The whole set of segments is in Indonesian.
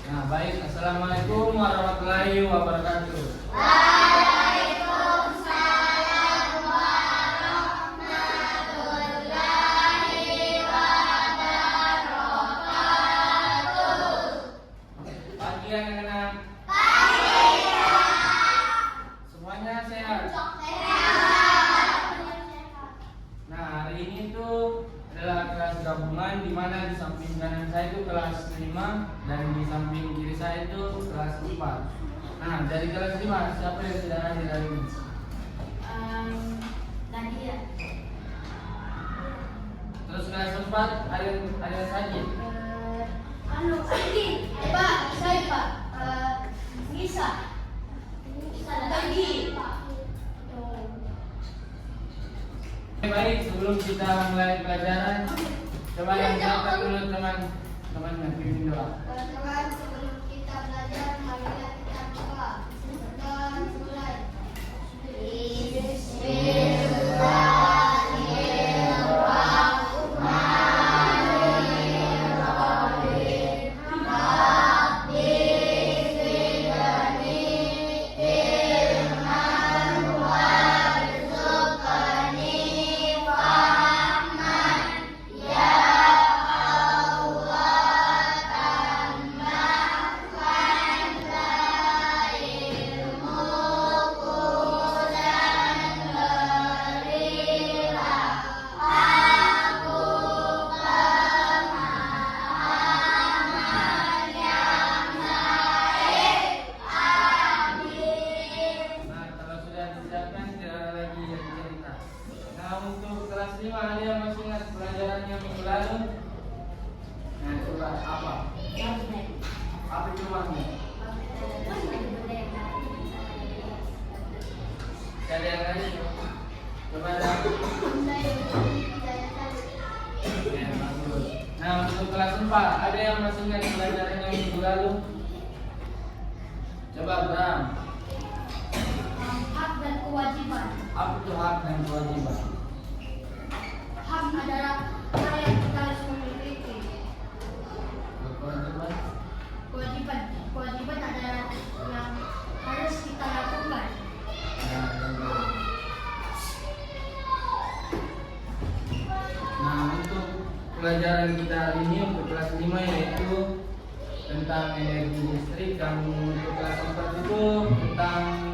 Nah, baik. Assalamualaikum warahmatullahi wabarakatuh. Waalaikumsalam warahmatullahi wabarakatuh. Pagi anak-anak. Semuanya sehat. Nah, hari ini tuh adalah kelas gabungan di mana di samping kanan saya itu kelas 5 dan di samping kiri saya itu kelas 4. Nah, dari kelas 5 siapa yang sudah hadir hari ini? Nadia. Terus kelas 4 ada saja. Andi. Pak, saya Pak. Nisa. Tadi. Baik, sebelum kita mulai pelajaran, coba yang silakan dulu teman-teman pimpin doa. Teman-teman, sebelum kita belajar, marilah kita berdoa. Dan mulai. Nah, kalau sudah disiapkan tidak ada lagi yang cerita. Nah, untuk kelas 5 ada yang masih ingat pelajarannya minggu lalu? Nah, coba apa? Apa itu makna? Ada yang lain? Coba ada. Ya, bagus. Nah, untuk kelas 4 ada yang masih ingat pelajarannya minggu lalu? Coba Bram. Hak dan kewajiban. Apa itu hak dan kewajiban? Hak adalah hal yang kita harus memiliki. Kewajiban? Kewajiban adalah yang harus kita lakukan. Nah, untuk pelajaran kita hari ini untuk kelas 5 yaitu tentang energi listrik, dan untuk kelas 4 itu tentang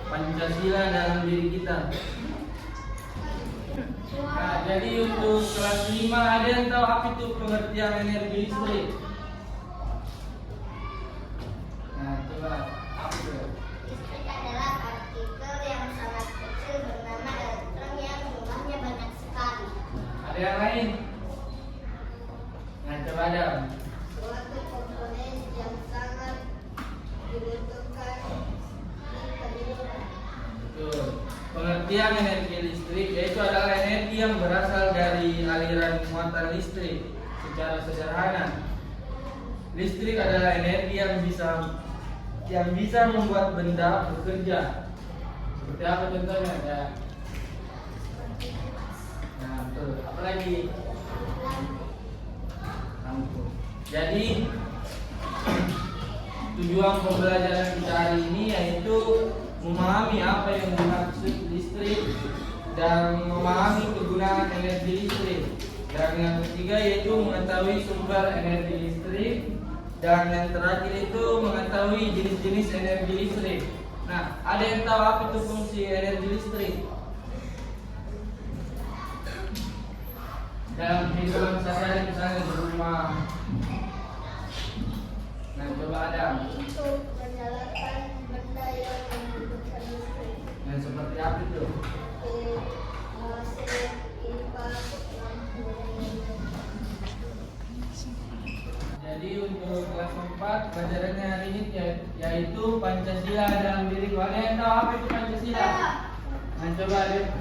Pancasila dalam diri kita. Nah, jadi untuk kelas 5 ada yang tahu apa itu pengertian energi listrik? Nah, coba apa itu? Listrik adalah partikel yang sangat kecil bernama elektron yang jumlahnya banyak sekali. Ada yang lain? Nah, coba ada. Suatu komponen yang sangat dibutuhkan di kehidupan. Betul. Pengertian energi listrik yaitu adalah energi yang berasal dari aliran muatan listrik. Secara sederhana, listrik adalah energi yang bisa membuat benda bekerja. Seperti apa contohnya? Ya. Nah, betul. Apalagi? Lampu. Jadi tujuan pembelajaran kita hari ini yaitu memahami apa yang dimaksud listrik dan memahami kegunaan energi listrik. Dan yang ketiga yaitu mengetahui sumber energi listrik, dan yang terakhir itu mengetahui jenis-jenis energi listrik. Nah, ada yang tahu apa itu fungsi energi listrik dalam kehidupan sehari-hari, misalnya di rumah? Nah, coba ada. Untuk menyalakan benda yang membutuhkan listrik. Dan seperti apa itu? Mesin, kipas, lampu. Jadi untuk kelas 4 pelajarannya hari ini yaitu Pancasila dalam diri. Ada yang tahu apa itu Pancasila? Nah, coba lihat.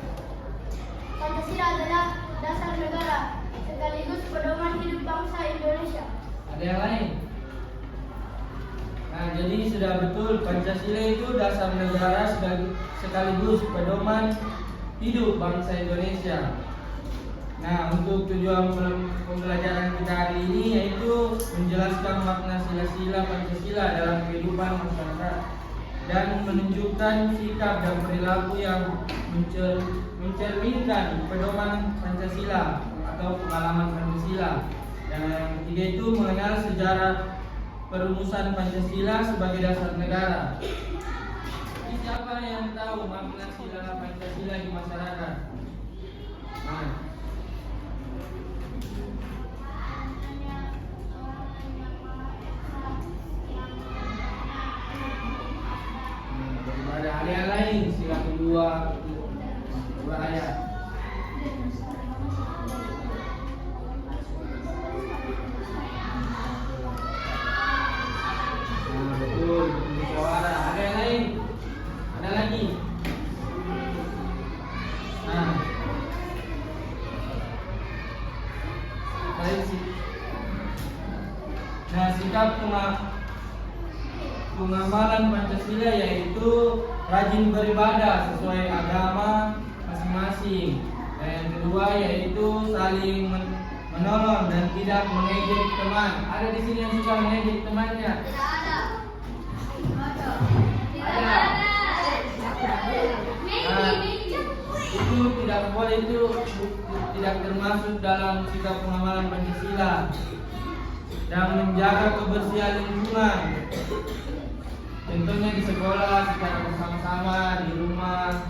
Pancasila adalah dasar negara sekaligus pedoman hidup bangsa Indonesia. Ada yang lain? Nah, jadi sudah betul, Pancasila itu dasar negara sekaligus pedoman hidup bangsa Indonesia. Nah, untuk tujuan pembelajaran kita hari ini yaitu menjelaskan makna sila-sila Pancasila dalam kehidupan masyarakat dan menunjukkan sikap dan perilaku yang mencerminkan pedoman Pancasila atau pengalaman Pancasila. Dan yang ketiga itu mengenal sejarah perumusan Pancasila sebagai dasar negara. Jadi siapa yang tahu makna sila Pancasila di masyarakat? Nah, ada ayat lain sila kedua ayat. Nah, betul, musyawarah. Ada yang lain? Ada lagi? Nah, sikap pengamalan Pancasila yaitu rajin beribadah sesuai agama masing-masing. Dan yang kedua yaitu saling menolong dan tidak mengejek teman. Ada di sini yang suka mengejek temannya? Ada. Nah, itu tidak boleh, itu tidak termasuk dalam sikap pengamalan Pancasila. Dan menjaga kebersihan lingkungan, tentunya di sekolah secara bersama-sama, di rumah.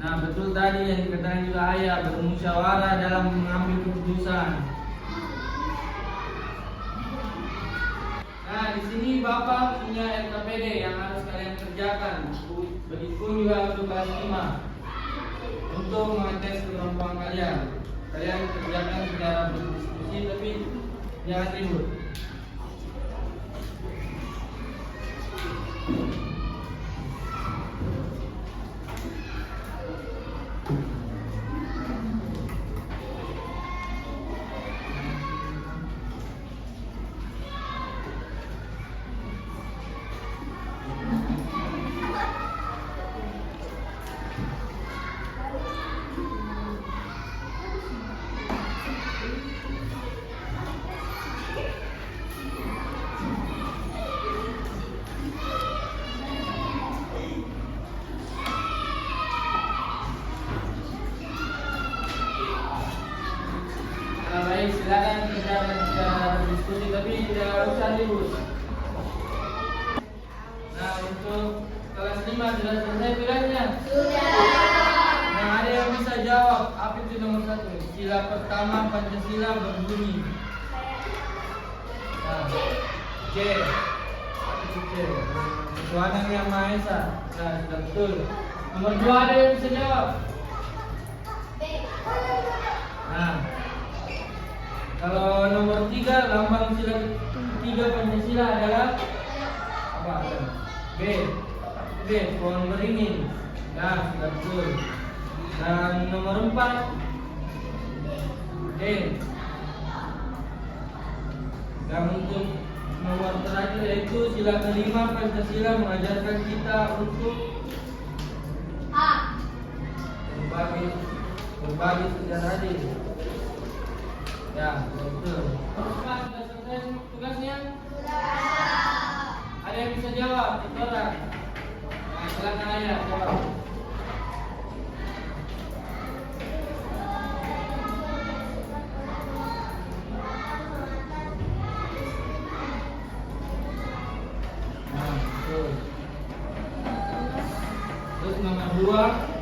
Nah, betul tadi yang dikatakan juga ayah, bermusyawarah dalam mengambil keputusan. Nah, di sini Bapak punya RKPD yang harus kalian kerjakan. Begitupun juga untuk kelas 5 untuk mengetes kemampuan kalian. Kalian kerjakan secara berdiskusi tapi jangan ribut. Baik, silakan kerjakan secara berdiskusi tapi tidak usah ribut. Nah, untuk kelas 5 sudah selesai tugasnya? Sudah. Nah, ada yang bisa jawab apa itu nomor 1? Sila pertama Pancasila berbunyi. Nah, C. Apa itu C? Tuhan Yang Maha Esa. Nah, sudah betul. Nomor 2 ada yang bisa jawab? B. Nah, kalau nomor 3 lambang sila ketiga Pancasila adalah apa? B. Pohon beringin. Nah, sudah betul. Dan nomor 4 D. Dan untuk nomor terakhir yaitu sila kelima Pancasila mengajarkan kita untuk A. berbagi secara adil. Ya, betul. Sudah selesai tugasnya? Sudah. Ada yang bisa jawab? Itu orang. Nah, silakan ayah jawab. Nah, betul. Terus nomor 2.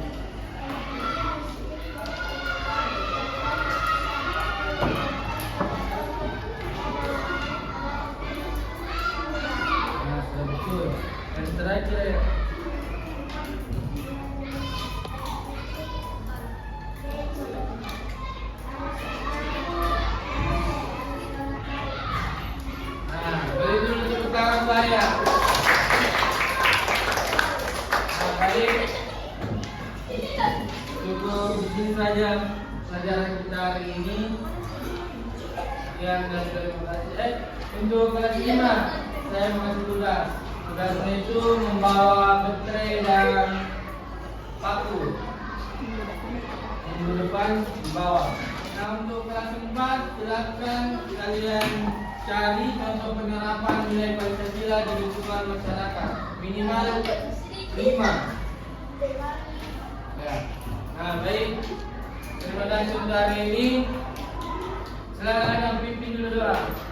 Dan terakhir beri dulu tepuk tangan saya. Nah, baik, cukup di sini saja pelajaran kita hari ini. Sekian dan terima kasih. Untuk kelas 5 saya mengasih tugas. Tugasnya itu membawa baterai dan paku. Minggu depan di bawah. Nah untuk kelas 4 silakan kalian cari contoh penerapan nilai Pancasila di lingkungan masyarakat minimal 5. Ya. Nah baik, terima kasih untuk hari ini. Silakan yang pimpin dulu doa.